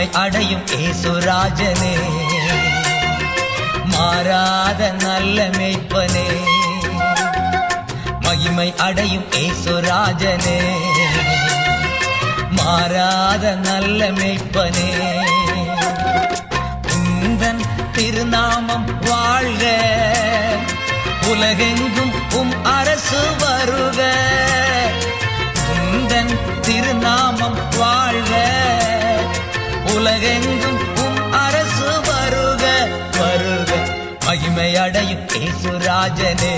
மகிமை அடையும் ஏசுராஜனே, மாறாத நல்ல மேய்ப்பனே. மகிமை அடையும் ஏசுராஜனே, மாறாத நல்ல மேய்ப்பனே. உந்தன் திருநாமம் வாழ்க, உலகெங்கும் அரசு வருக. உந்தன் திருநாமம் வாழ்க, உலகெங்கும் அரசு வருக வருக. மகிமை அடையும் ஏசுராஜனே,